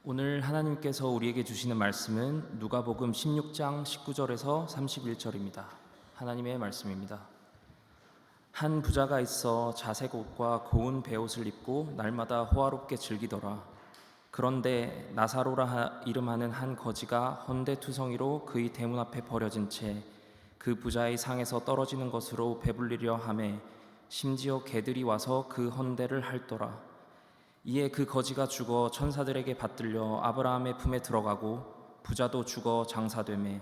오늘 하나님께서 우리에게 주시는 말씀은 누가복음 16장 19절에서 31절입니다. 하나님의 말씀입니다. 한 부자가 있어 자색 옷과 고운 베옷을 입고 날마다 호화롭게 즐기더라. 그런데 나사로라 이름하는 한 거지가 헌데투성이로 그의 대문 앞에 버려진 채 그 부자의 상에서 떨어지는 것으로 배불리려 하매 심지어 개들이 와서 그 헌대를 핥더라. 이에 그 거지가 죽어 천사들에게 받들려 아브라함의 품에 들어가고 부자도 죽어 장사되매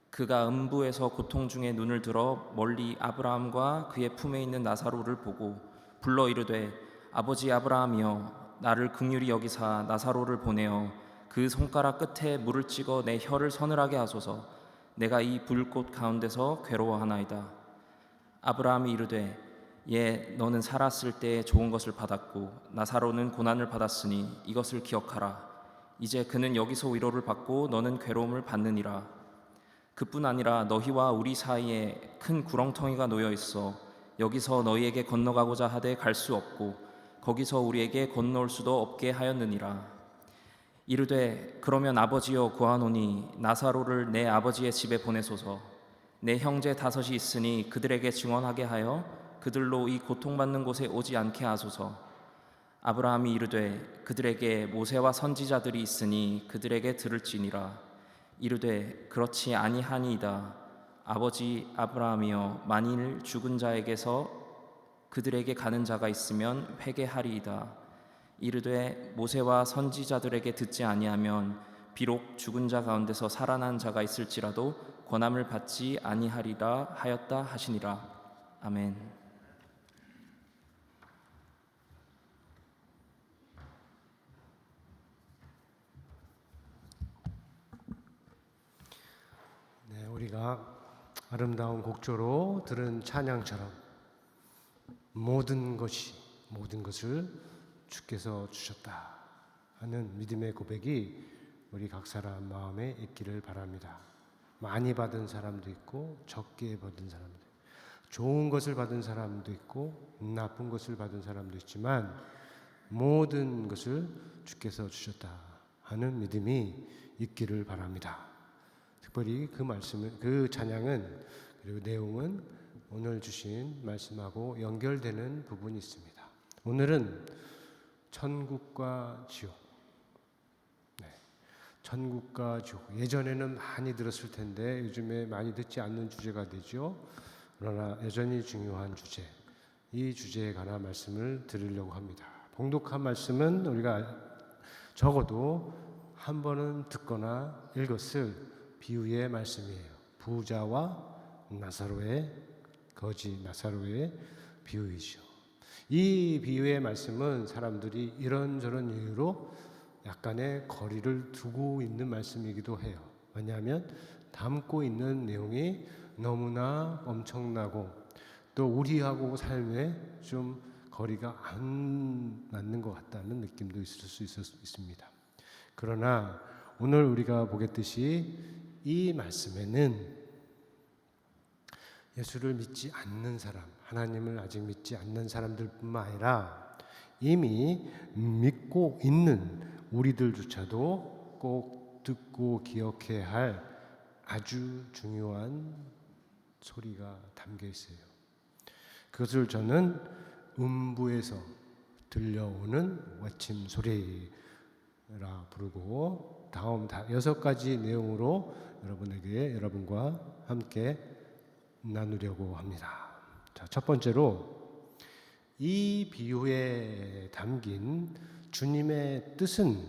그가 음부에서 고통 중에 눈을 들어 멀리 아브라함과 그의 품에 있는 나사로를 보고 불러 이르되 아버지 아브라함이여 나를 긍휼히 여기사 나사로를 보내어 그 손가락 끝에 물을 찍어 내 혀를 서늘하게 하소서. 내가 이 불꽃 가운데서 괴로워하나이다. 아브라함이 이르되 너는 살았을 때 좋은 것을 받았고 나사로는 고난을 받았으니 이것을 기억하라. 이제 그는 여기서 위로를 받고 너는 괴로움을 받느니라. 그뿐 아니라 너희와 우리 사이에 큰 구렁텅이가 놓여 있어 여기서 너희에게 건너가고자 하되 갈 수 없고 거기서 우리에게 건너올 수도 없게 하였느니라. 이르되 그러면 아버지여 구하노니 나사로를 내 아버지의 집에 보내소서. 내 형제 다섯이 있으니 그들에게 증언하게 하여 그들로 이 고통받는 곳에 오지 않게 하소서. 아브라함이 이르되 그들에게 모세와 선지자들이 있으니 그들에게 들을지니라. 이르되 그렇지 아니하니이다. 아버지 아브라함이여 만일 죽은 자에게서 그들에게 가는 자가 있으면 회개하리이다. 이르되 모세와 선지자들에게 듣지 아니하면 비록 죽은 자 가운데서 살아난 자가 있을지라도 권함을 받지 아니하리라 하였다 하시니라. 아멘. 네, 우리가 아름다운 곡조로 들은 찬양처럼 모든 것을 주께서 주셨다 하는 믿음의 고백이 우리 각 사람 마음에 있기를 바랍니다. 많이 받은 사람도 있고 적게 받은 사람도 있고 좋은 것을 받은 사람도 있고 나쁜 것을 받은 사람도 있지만 모든 것을 주께서 주셨다 하는 믿음이 있기를 바랍니다. 특별히 그 찬양은 그리고 내용은 오늘 주신 말씀하고 연결되는 부분이 있습니다. 오늘은 천국과 지옥. 천국과 지옥. 예전에는 많이 들었을 텐데 요즘에 많이 듣지 않는 주제가 되죠. 그러나 여전히 중요한 주제. 이 주제에 관한 말씀을 드리려고 합니다. 봉독한 말씀은 우리가 적어도 한 번은 듣거나 읽었을 비유의 말씀이에요. 부자와 거지 나사로의 비유이죠. 이 비유의 말씀은 사람들이 이런저런 이유로 약간의 거리를 두고 있는 말씀이기도 해요. 왜냐하면 담고 있는 내용이 너무나 엄청나고 또 우리하고 삶에 좀 거리가 안 맞는 것 같다는 느낌도 있을 수 있습니다. 그러나 오늘 우리가 보겠듯이 이 말씀에는 예수를 믿지 않는 사람, 하나님을 아직 믿지 않는 사람들뿐만 아니라 이미 믿고 있는 우리들조차도 꼭 듣고 기억해야 할 아주 중요한 소리가 담겨 있어요. 그것을 저는 음부에서 들려오는 외침 소리라 부르고 다음 6가지 내용으로 여러분과 함께 나누려고 합니다. 자, 첫 번째로 이 비유에 담긴 주님의 뜻은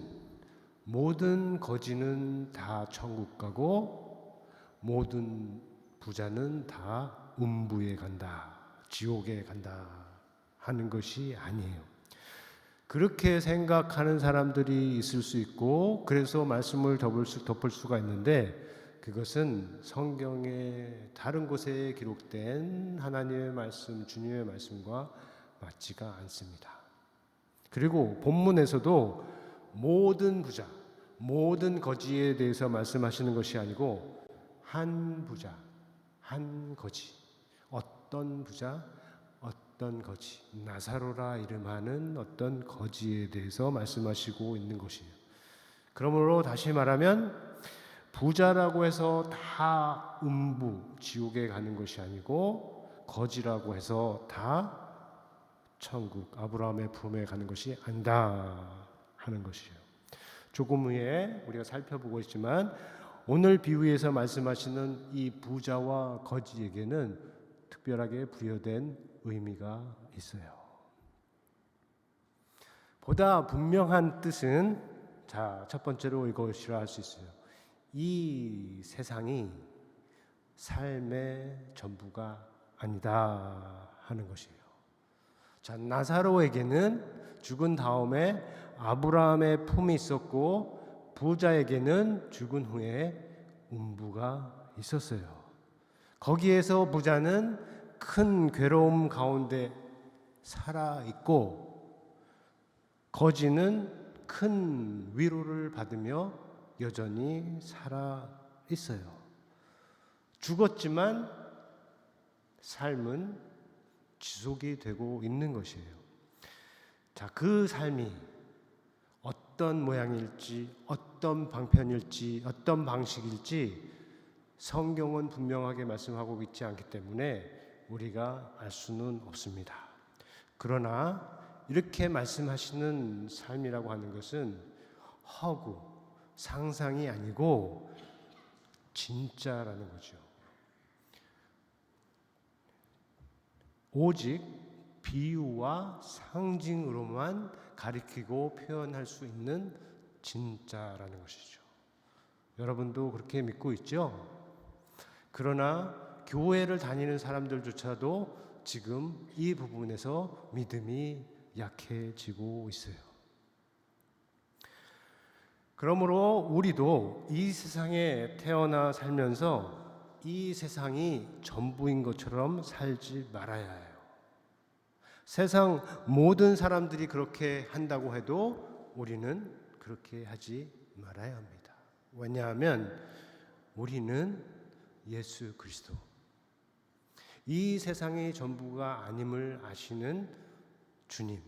모든 거지는 다 천국 가고 모든 부자는 다 음부에 간다, 지옥에 간다 하는 것이 아니에요. 그렇게 생각하는 사람들이 있을 수 있고 그래서 말씀을 덮을 수가 있는데 그것은 성경의 다른 곳에 기록된 하나님의 말씀, 주님의 말씀과 맞지가 않습니다. 그리고 본문에서도 모든 부자, 모든 거지에 대해서 말씀하시는 것이 아니고 한 부자, 한 거지, 어떤 부자, 어떤 거지, 나사로라 이름하는 어떤 거지에 대해서 말씀하시고 있는 것이에요. 그러므로 다시 말하면 부자라고 해서 다 음부 지옥에 가는 것이 아니고 거지라고 해서 다 천국 아브라함의 품에 가는 것이 아니다 하는 것이에요. 조금 후에 우리가 살펴보고 있지만 오늘 비유에서 말씀하시는 이 부자와 거지에게는 특별하게 부여된 의미가 있어요. 보다 분명한 뜻은 첫 번째로 이것이라 할 수 있어요. 이 세상이 삶의 전부가 아니다 하는 것이에요. 나사로에게는 죽은 다음에 아브라함의 품이 있었고 부자에게는 죽은 후에 음부가 있었어요. 거기에서 부자는 큰 괴로움 가운데 살아 있고 거지는 큰 위로를 받으며 여전히 살아 있어요. 죽었지만 삶은 지속이 되고 있는 것이에요. 그 삶이 어떤 모양일지, 어떤 방편일지, 어떤 방식일지 성경은 분명하게 말씀하고 있지 않기 때문에 우리가 알 수는 없습니다. 그러나 이렇게 말씀하시는 삶이라고 하는 것은 허구, 상상이 아니고 진짜라는 거죠. 오직 비유와 상징으로만 가리키고 표현할 수 있는 진짜라는 것이죠. 여러분도 그렇게 믿고 있죠? 그러나 교회를 다니는 사람들조차도 지금 이 부분에서 믿음이 약해지고 있어요. 그러므로 우리도 이 세상에 태어나 살면서 이 세상이 전부인 것처럼 살지 말아야 해요. 세상 모든 사람들이 그렇게 한다고 해도 우리는 그렇게 하지 말아야 합니다. 왜냐하면 우리는 예수 그리스도, 이 세상의 전부가 아님을 아시는 주님,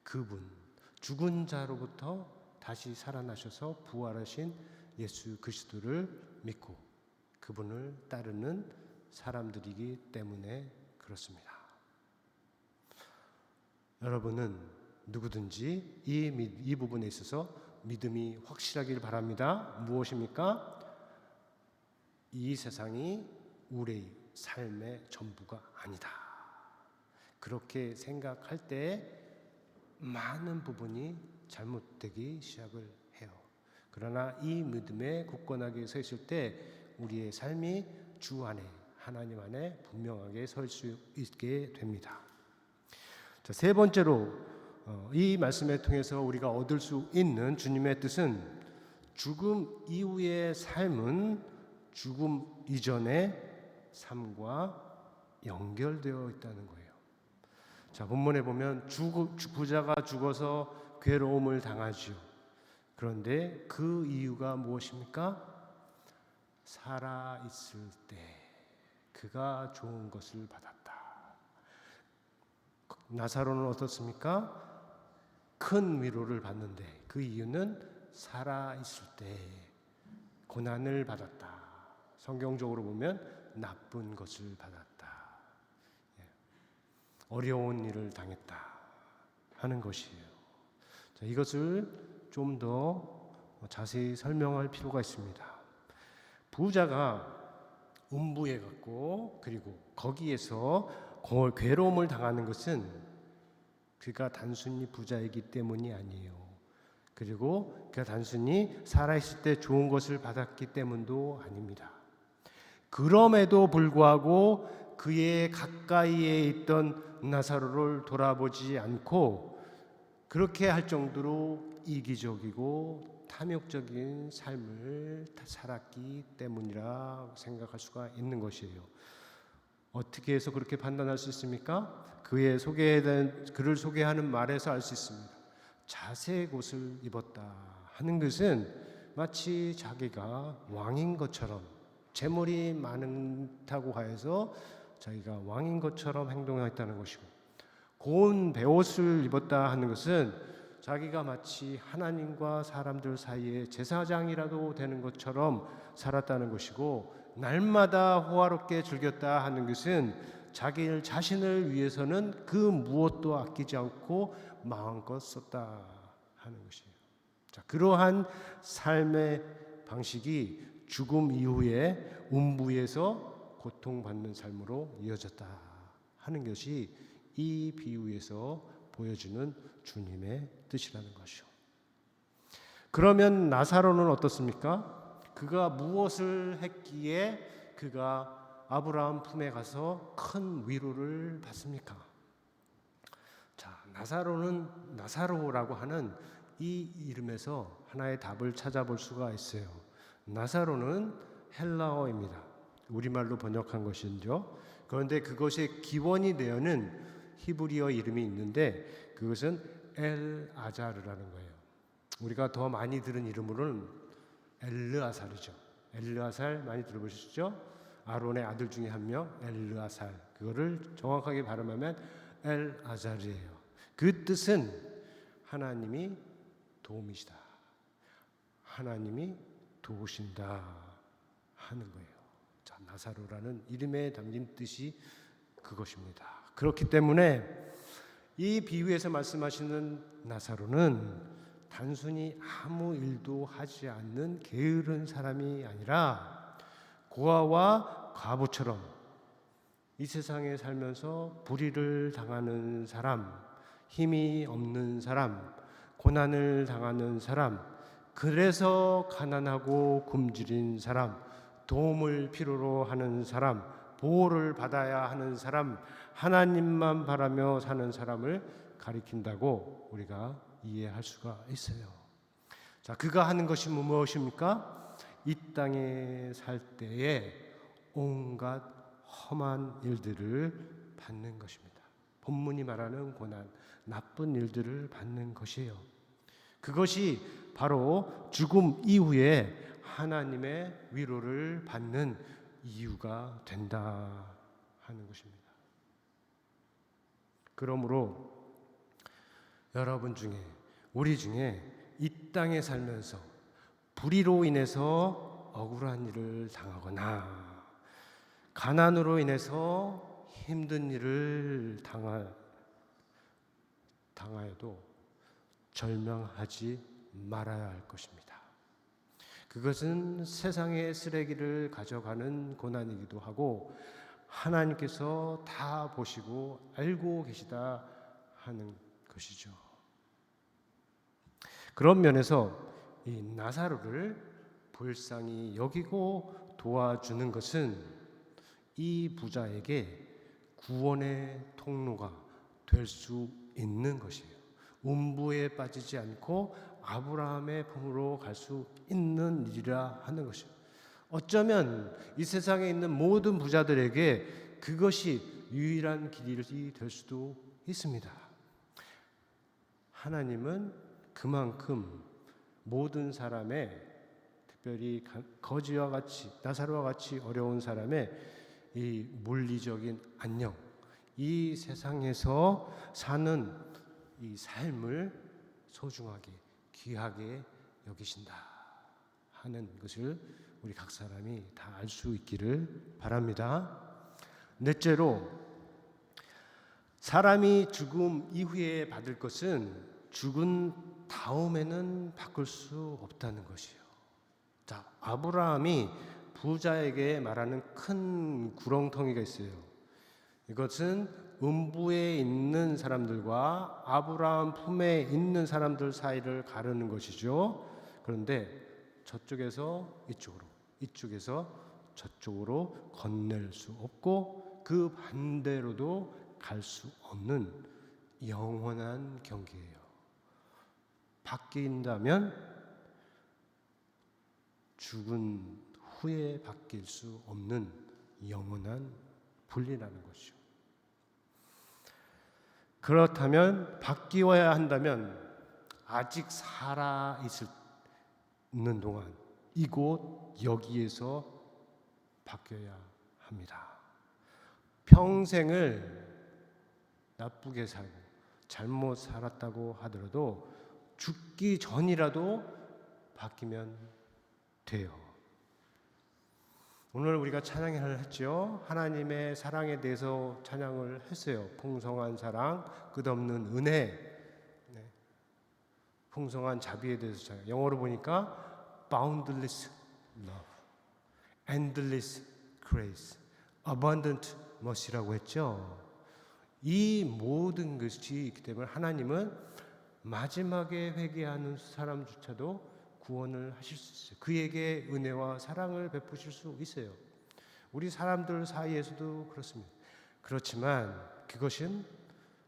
그분, 죽은 자로부터 다시 살아나셔서 부활하신 예수 그리스도를 믿고 그분을 따르는 사람들이기 때문에 그렇습니다. 여러분은 누구든지 이 부분에 있어서 믿음이 확실하길 바랍니다. 무엇입니까? 이 세상이 우리의 삶의 전부가 아니다. 그렇게 생각할 때 많은 부분이 잘못되기 시작을 해요. 그러나 이 믿음에 굳건하게 서 있을 때 우리의 삶이 주 안에, 하나님 안에 분명하게 설 수 있게 됩니다. 세 번째로 이 말씀을 통해서 우리가 얻을 수 있는 주님의 뜻은 죽음 이후의 삶은 죽음 이전의 삶과 연결되어 있다는 거예요. 본문에 보면 부자가 죽어서 괴로움을 당하지요. 그런데 그 이유가 무엇입니까? 살아 있을 때 그가 좋은 것을 받았다. 나사로는 어떻습니까? 큰 위로를 받는데 그 이유는 살아 있을 때 고난을 받았다. 성경적으로 보면 나쁜 것을 받았다. 어려운 일을 당했다 하는 것이에요. 이것을 좀 더 자세히 설명할 필요가 있습니다. 부자가 음부에 갔고 그리고 거기에서 괴로움을 당하는 것은 그가 단순히 부자이기 때문이 아니에요. 그리고 그가 단순히 살아있을 때 좋은 것을 받았기 때문도 아닙니다. 그럼에도 불구하고 그의 가까이에 있던 나사로를 돌아보지 않고 그렇게 할 정도로 이기적이고 탐욕적인 삶을 살았기 때문이라 생각할 수가 있는 것이에요. 어떻게 해서 그렇게 판단할 수 있습니까? 그를 소개하는 말에서 알 수 있습니다. 자색 옷을 입었다 하는 것은 마치 자기가 왕인 것처럼, 재물이 많다고 하여서 자기가 왕인 것처럼 행동했다는 것이고, 고운 베옷을 입었다 하는 것은 자기가 마치 하나님과 사람들 사이에 제사장이라도 되는 것처럼 살았다는 것이고, 날마다 호화롭게 즐겼다 하는 것은 자기 자신을 위해서는 그 무엇도 아끼지 않고 마음껏 썼다 하는 것이에요. 자, 그러한 삶의 방식이 죽음 이후에 음부에서 고통받는 삶으로 이어졌다 하는 것이 이 비유에서 보여주는 주님의 뜻이라는 것이요. 그러면 나사로는 어떻습니까? 그가 무엇을 했기에 그가 아브라함 품에 가서 큰 위로를 받습니까? 자, 나사로라고 하는 이 이름에서 하나의 답을 찾아볼 수가 있어요. 나사로는 헬라어입니다. 우리말로 번역한 것이죠. 그런데 그것의 기원이 되어는 히브리어 이름이 있는데 그것은 엘 아자르라는 거예요. 우리가 더 많이 들은 이름으로는 엘르아살이죠. 엘르아살 많이 들어보셨죠? 아론의 아들 중에 한 명 엘르아살. 그거를 정확하게 발음하면 엘 아자르예요. 그 뜻은 하나님이 도움이시다, 하나님이 도우신다 하는 거예요. 자, 나사로라는 이름에 담긴 뜻이 그것입니다. 그렇기 때문에 이 비유에서 말씀하시는 나사로는 단순히 아무 일도 하지 않는 게으른 사람이 아니라 고아와 과부처럼 이 세상에 살면서 불의를 당하는 사람, 힘이 없는 사람, 고난을 당하는 사람, 그래서 가난하고 굶주린 사람, 도움을 필요로 하는 사람, 보호를 받아야 하는 사람, 하나님만 바라며 사는 사람을 가리킨다고 우리가 이해할 수가 있어요. 자, 그가 하는 것이 무엇입니까? 이 땅에 살 때에 온갖 험한 일들을 받는 것입니다. 본문이 말하는 고난, 나쁜 일들을 받는 것이에요. 그것이 바로 죽음 이후에 하나님의 위로를 받는 이유가 된다 하는 것입니다. 그러므로 여러분 중에, 우리 중에 이 땅에 살면서 불의로 인해서 억울한 일을 당하거나 가난으로 인해서 힘든 일을 당하여도 절망하지 말아야 할 것입니다. 그것은 세상의 쓰레기를 가져가는 고난이기도 하고 하나님께서 다 보시고 알고 계시다 하는 것이죠. 그런 면에서 이 나사로를 불쌍히 여기고 도와주는 것은 이 부자에게 구원의 통로가 될 수 있는 것이에요. 음부에 빠지지 않고 아브라함의 품으로 갈 수 있는 일이라 하는 것이에요. 어쩌면 이 세상에 있는 모든 부자들에게 그것이 유일한 길이 될 수도 있습니다. 하나님은 그만큼 모든 사람의, 특별히 거지와 같이 나사로와 같이 어려운 사람의 이 물리적인 안녕, 이 세상에서 사는 이 삶을 소중하게 귀하게 여기신다 하는 것을 우리 각 사람이 다 알 수 있기를 바랍니다. 넷째로, 사람이 죽음 이후에 받을 것은 죽은 다음에는 바꿀 수 없다는 것이에요. 자, 아브라함이 부자에게 말하는 큰 구렁텅이가 있어요. 이것은 음부에 있는 사람들과 아브라함 품에 있는 사람들 사이를 가르는 것이죠. 그런데 저쪽에서 이쪽으로, 이쪽에서 저쪽으로 건넬 수 없고 그 반대로도 갈 수 없는 영원한 경계예요. 바뀐다면 죽은 후에 바뀔 수 없는 영원한 분리라는 것이죠. 그렇다면 바뀌어야 한다면 아직 살아 있는 동안 이곳 여기에서 바뀌어야 합니다. 평생을 나쁘게 살고 잘못 살았다고 하더라도 죽기 전이라도 바뀌면 돼요. 오늘 우리가 찬양을 했죠. 하나님의 사랑에 대해서 찬양을 했어요. 풍성한 사랑, 끝없는 은혜, 풍성한 자비에 대해서 찬양. 영어로 보니까 boundless love, endless grace, abundant mercy라고 했죠. 이 모든 것이 있기 때문에 하나님은 마지막에 회개하는 사람조차도 구원을 하실 수 있어요. 그에게 은혜와 사랑을 베푸실 수 있어요. 우리 사람들 사이에서도 그렇습니다. 그렇지만 그것은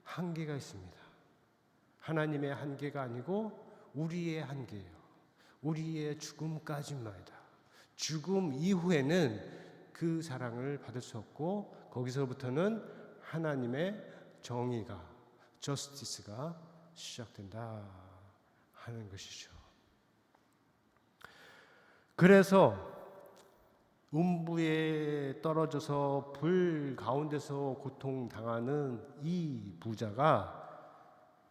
한계가 있습니다. 하나님의 한계가 아니고 우리의 한계예요. 우리의 죽음까지만이다. 죽음 이후에는 그 사랑을 받을 수 없고 거기서부터는 하나님의 정의가, 저스티스가 시작된다 하는 것이죠. 그래서 음부에 떨어져서 불 가운데서 고통당하는 이 부자가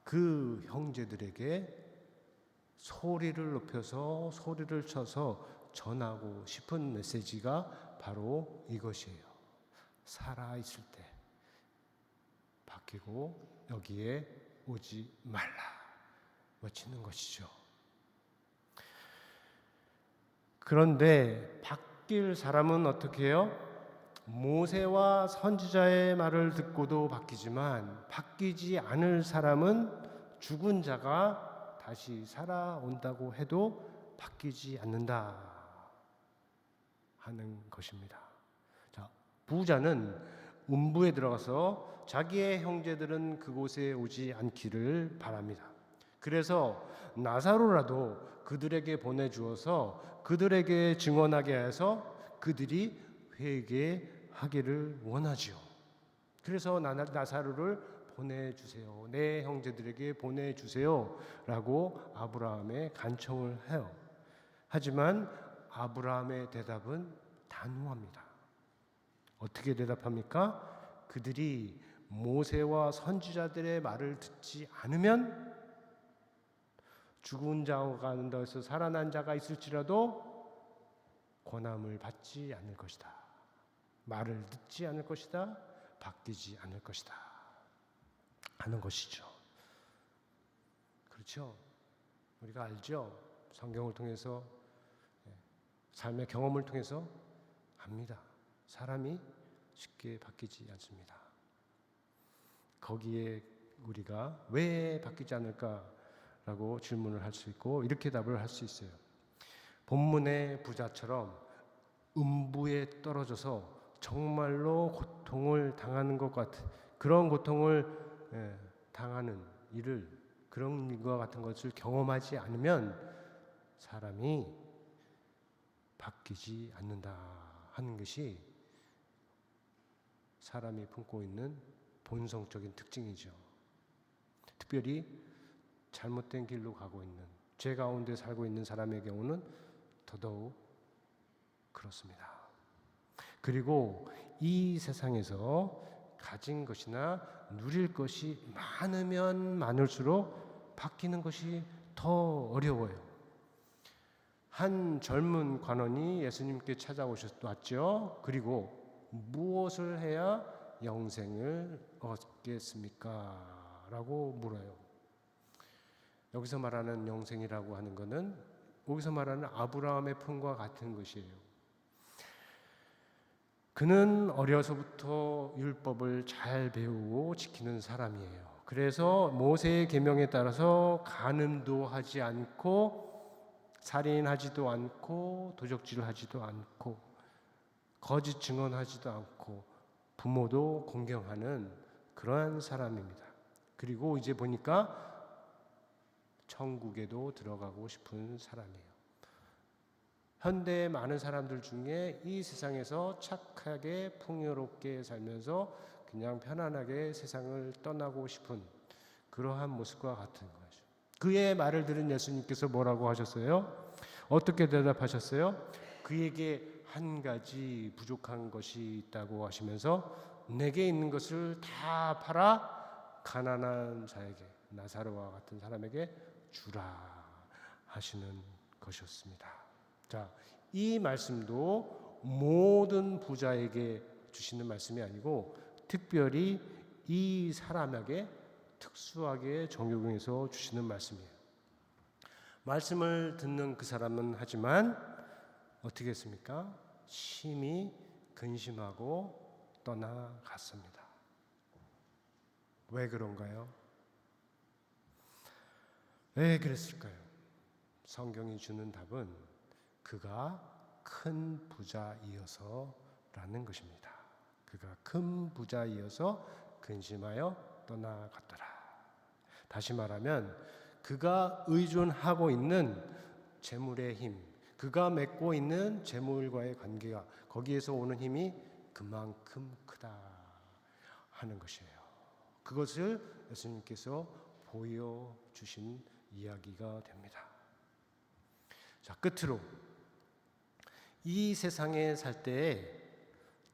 그 형제들에게 소리를 높여서 소리를 쳐서 전하고 싶은 메시지가 바로 이것이에요. 살아있을 때 바뀌고 여기에 오지 말라 외치는 것이죠. 그런데 바뀔 사람은 어떻게 해요? 모세와 선지자의 말을 듣고도 바뀌지만 바뀌지 않을 사람은 죽은 자가 다시 살아온다고 해도 바뀌지 않는다 하는 것입니다. 자, 부자는 음부에 들어가서 자기의 형제들은 그곳에 오지 않기를 바랍니다. 그래서 나사로라도 그들에게 보내주어서 그들에게 증언하게 해서 그들이 회개하기를 원하지요. 그래서 나사로를 보내주세요. 내 형제들에게 보내주세요 라고 아브라함에 간청을 해요. 하지만 아브라함의 대답은 단호합니다. 어떻게 대답합니까? 그들이 모세와 선지자들의 말을 듣지 않으면 죽은 자가 가운데 해서 살아난 자가 있을지라도 권함을 받지 않을 것이다. 말을 듣지 않을 것이다. 바뀌지 않을 것이다. 하는 것이죠. 그렇죠? 우리가 알죠? 성경을 통해서 삶의 경험을 통해서 압니다. 사람이 쉽게 바뀌지 않습니다. 거기에 우리가 왜 바뀌지 않을까라고 질문을 할 수 있고 이렇게 답을 할 수 있어요. 본문의 부자처럼 음부에 떨어져서 정말로 고통을 당하는 것 같은 그런 고통을 당하는 일을 그런 일과 같은 것을 경험하지 않으면 사람이 바뀌지 않는다 하는 것이 사람이 품고 있는 본성적인 특징이죠. 특별히 잘못된 길로 가고 있는 죄 가운데 살고 있는 사람의 경우는 더더욱 그렇습니다. 그리고 이 세상에서 가진 것이나 누릴 것이 많으면 많을수록 바뀌는 것이 더 어려워요. 한 젊은 관원이 예수님께 찾아왔죠. 그리고 무엇을 해야 영생을 얻겠습니까? 라고 물어요. 여기서 말하는 영생이라고 하는 것은 여기서 말하는 아브라함의 품과 같은 것이에요. 그는 어려서부터 율법을 잘 배우고 지키는 사람이에요. 그래서 모세의 계명에 따라서 간음도 하지 않고 살인하지도 않고 도적질하지도 않고 거짓 증언하지도 않고 부모도 공경하는 그러한 사람입니다. 그리고 이제 보니까 천국에도 들어가고 싶은 사람이에요. 현대의 많은 사람들 중에 이 세상에서 착하게 풍요롭게 살면서 그냥 편안하게 세상을 떠나고 싶은 그러한 모습과 같은 거죠. 그의 말을 들은 예수님께서 뭐라고 하셨어요? 어떻게 대답하셨어요? 그에게 한 가지 부족한 것이 있다고 하시면서 내게 있는 것을 다 팔아 가난한 자에게 나사로와 같은 사람에게 주라 하시는 것이었습니다. 자, 이 말씀도 모든 부자에게 주시는 말씀이 아니고 특별히 이 사람에게 특수하게 적용해서 주시는 말씀이에요. 말씀을 듣는 그 사람은 하지만 어떻게 했습니까? 심히 근심하고 떠나갔습니다. 왜 그런가요? 왜 그랬을까요? 성경이 주는 답은 그가 큰 부자이어서라는 것입니다. 그가 큰 부자이어서 근심하여 떠나갔더라. 다시 말하면 그가 의존하고 있는 재물의 힘, 그가 맺고 있는 재물과의 관계가 거기에서 오는 힘이 그만큼 크다 하는 것이에요. 그것을 예수님께서 보여주신 이야기가 됩니다. 자, 끝으로 이 세상에 살 때에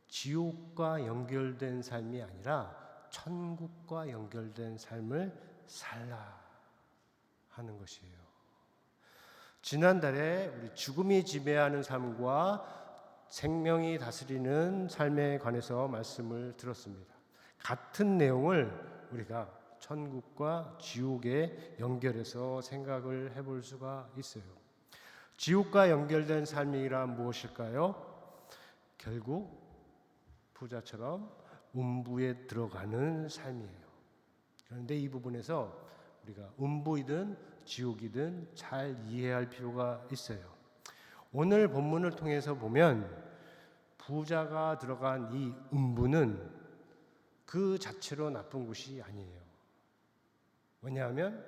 지옥과 연결된 삶이 아니라 천국과 연결된 삶을 살라 하는 것이에요. 지난달에 우리 죽음이 지배하는 삶과 생명이 다스리는 삶에 관해서 말씀을 들었습니다. 같은 내용을 우리가 천국과 지옥에 연결해서 생각을 해볼 수가 있어요. 지옥과 연결된 삶이란 무엇일까요? 결국 부자처럼 음부에 들어가는 삶이에요. 그런데 이 부분에서 우리가 음부이든 지옥이든 잘 이해할 필요가 있어요. 오늘 본문을 통해서 보면 부자가 들어간 이 음부는 그 자체로 나쁜 곳이 아니에요. 왜냐하면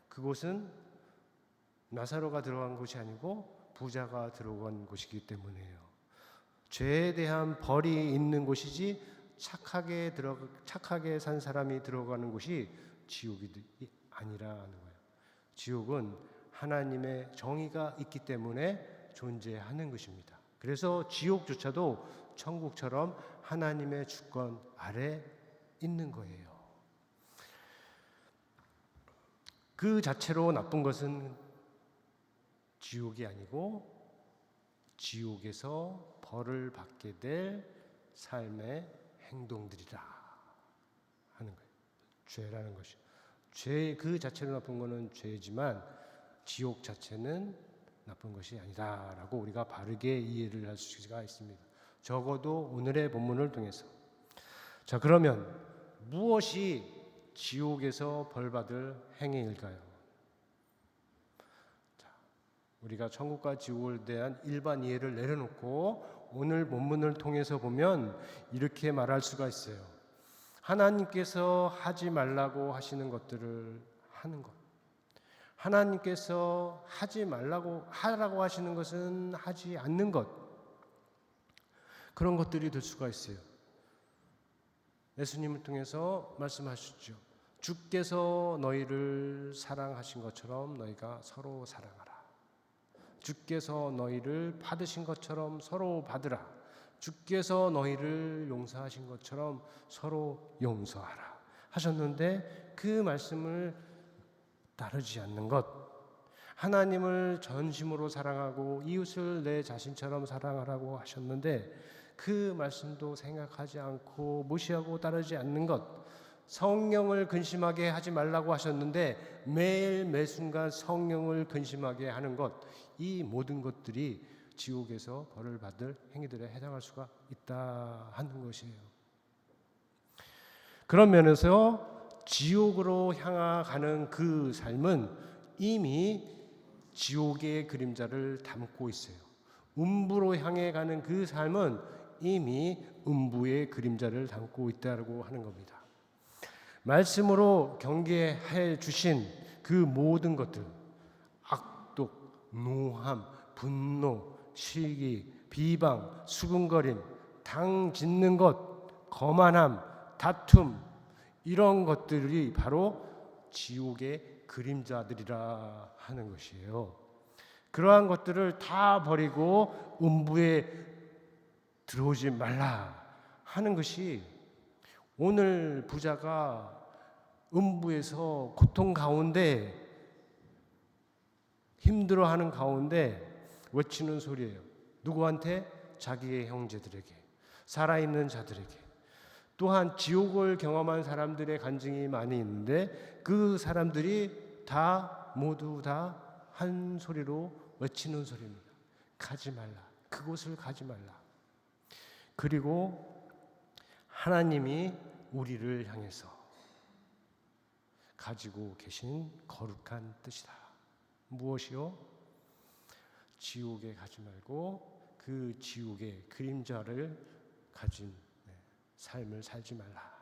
그곳은 나사로가 들어간 곳이 아니고 부자가 들어간 곳이기 때문에요. 죄에 대한 벌이 있는 곳이지 착하게 산 사람이 들어가는 곳이 지옥이 아니라는 거예요. 지옥은 하나님의 정의가 있기 때문에 존재하는 것입니다. 그래서 지옥조차도 천국처럼 하나님의 주권 아래 있는 거예요. 그 자체로 나쁜 것은 지옥이 아니고 지옥에서 벌을 받게 될 삶의 행동들이라 하는 거예요. 죄라는 것이. 죄 그 자체로 나쁜 것은 죄지만 지옥 자체는 나쁜 것이 아니다라고 우리가 바르게 이해를 할 수가 있습니다. 적어도 오늘의 본문을 통해서. 자, 그러면 무엇이 지옥에서 벌받을 행위일까요? 자, 우리가 천국과 지옥에 대한 일반 이해를 내려놓고 오늘 본문을 통해서 보면 이렇게 말할 수가 있어요. 하나님께서 하지 말라고 하시는 것들을 하는 것. 하나님께서 하지 말라고 하라고 하시는 것은 하지 않는 것. 그런 것들이 될 수가 있어요. 예수님을 통해서 말씀하셨죠. 주께서 너희를 사랑하신 것처럼 너희가 서로 사랑하라. 주께서 너희를 받으신 것처럼 서로 받으라. 주께서 너희를 용서하신 것처럼 서로 용서하라 하셨는데 그 말씀을 따르지 않는 것, 하나님을 전심으로 사랑하고 이웃을 내 자신처럼 사랑하라고 하셨는데 그 말씀도 생각하지 않고 무시하고 따르지 않는 것, 성령을 근심하게 하지 말라고 하셨는데 매일 매순간 성령을 근심하게 하는 것, 이 모든 것들이 지옥에서 벌을 받을 행위들에 해당할 수가 있다 하는 것이에요. 그런 면에서 지옥으로 향하는 그 삶은 이미 지옥의 그림자를 담고 있어요. 음부로 향해 가는 그 삶은 이미 음부의 그림자를 담고 있다고 하는 겁니다. 말씀으로 경계해 주신 그 모든 것들, 악독, 노함, 분노, 시기, 비방, 수군거림, 당 짓는 것, 거만함, 다툼, 이런 것들이 바로 지옥의 그림자들이라 하는 것이에요. 그러한 것들을 다 버리고 음부에 들어오지 말라 하는 것이 오늘 부자가 음부에서 고통 가운데 힘들어하는 가운데 외치는 소리예요. 누구한테? 자기의 형제들에게, 살아있는 자들에게. 또한 지옥을 경험한 사람들의 간증이 많이 있는데 그 사람들이 다 모두 다 한 소리로 외치는 소리입니다. 가지 말라. 그곳을 가지 말라. 그리고 하나님이 우리를 향해서 가지고 계신 거룩한 뜻이다. 무엇이요? 지옥에 가지 말고 그 지옥의 그림자를 가진 삶을 살지 말라.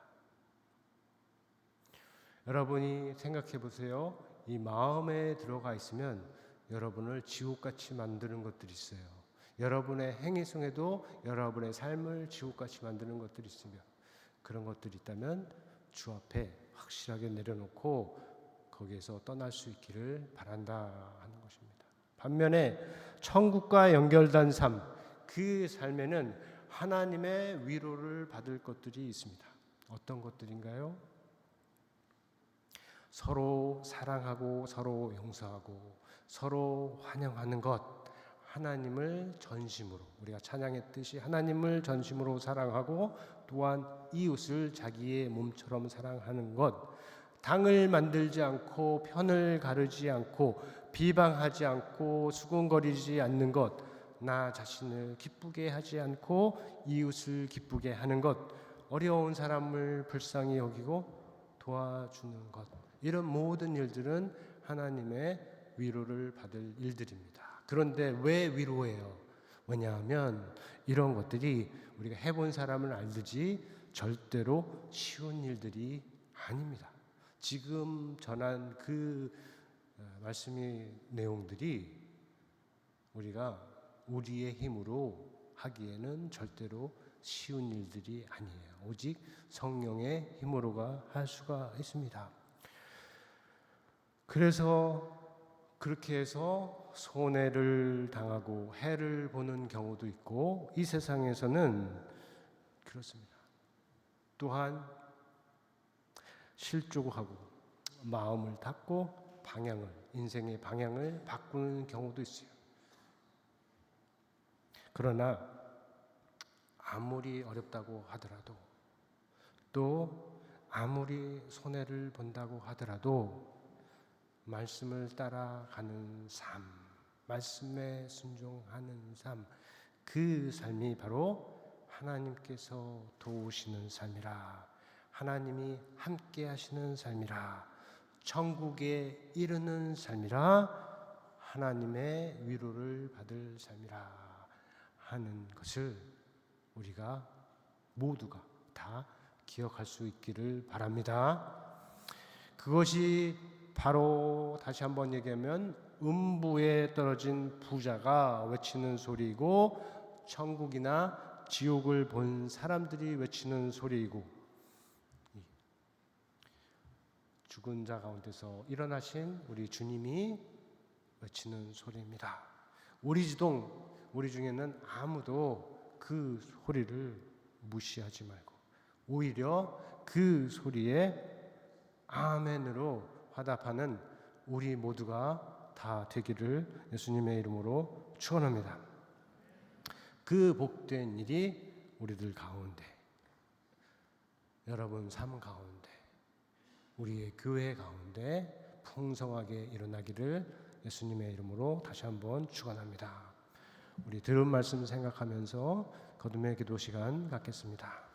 여러분이 생각해 보세요. 이 마음에 들어가 있으면 여러분을 지옥같이 만드는 것들이 있어요. 여러분의 행위성에도 여러분의 삶을 지옥같이 만드는 것들이 있으며 그런 것들이 있다면 주 앞에 확실하게 내려놓고 거기에서 떠날 수 있기를 바란다 하는 것입니다. 반면에 천국과 연결된 삶, 그 삶에는 하나님의 위로를 받을 것들이 있습니다. 어떤 것들인가요? 서로 사랑하고 서로 용서하고 서로 환영하는 것, 하나님을 전심으로, 우리가 찬양했듯이 하나님을 전심으로 사랑하고 또한 이웃을 자기의 몸처럼 사랑하는 것, 당을 만들지 않고 편을 가르지 않고 비방하지 않고 수군거리지 않는 것, 나 자신을 기쁘게 하지 않고 이웃을 기쁘게 하는 것, 어려운 사람을 불쌍히 여기고 도와주는 것, 이런 모든 일들은 하나님의 위로를 받을 일들입니다. 그런데 왜 위로해요? 왜냐하면 이런 것들이 우리가 해본 사람은 알듯이 절대로 쉬운 일들이 아닙니다. 지금 전한 그 말씀의 내용들이 우리가 우리의 힘으로 하기에는 절대로 쉬운 일들이 아니에요. 오직 성령의 힘으로가 할 수가 있습니다. 그래서 그렇게 해서 손해를 당하고 해를 보는 경우도 있고 이 세상에서는 그렇습니다. 또한 실족하고 마음을 닫고 인생의 방향을 바꾸는 경우도 있어요. 그러나 아무리 어렵다고 하더라도 또 아무리 손해를 본다고 하더라도 말씀을 따라가는 삶, 말씀에 순종하는 삶, 그 삶이 바로 하나님께서 도우시는 삶이라, 하나님이 함께 하시는 삶이라, 천국에 이르는 삶이라, 하나님의 위로를 받을 삶이라 하는 것을 우리가 모두가 다 기억할 수 있기를 바랍니다. 그것이 바로 다시 한번 얘기하면 음부에 떨어진 부자가 외치는 소리이고 천국이나 지옥을 본 사람들이 외치는 소리이고 죽은 자 가운데서 일어나신 우리 주님이 외치는 소리입니다. 우리 중에는 아무도 그 소리를 무시하지 말고 오히려 그 소리에 아멘으로 화답하는 우리 모두가 다 되기를 예수님의 이름으로 축원합니다. 그 복된 일이 우리들 가운데, 여러분 삶 가운데, 우리의 교회 가운데 풍성하게 일어나기를 예수님의 이름으로 다시 한번 축원합니다. 우리 들은 말씀 생각하면서 거듭의 기도 시간 갖겠습니다.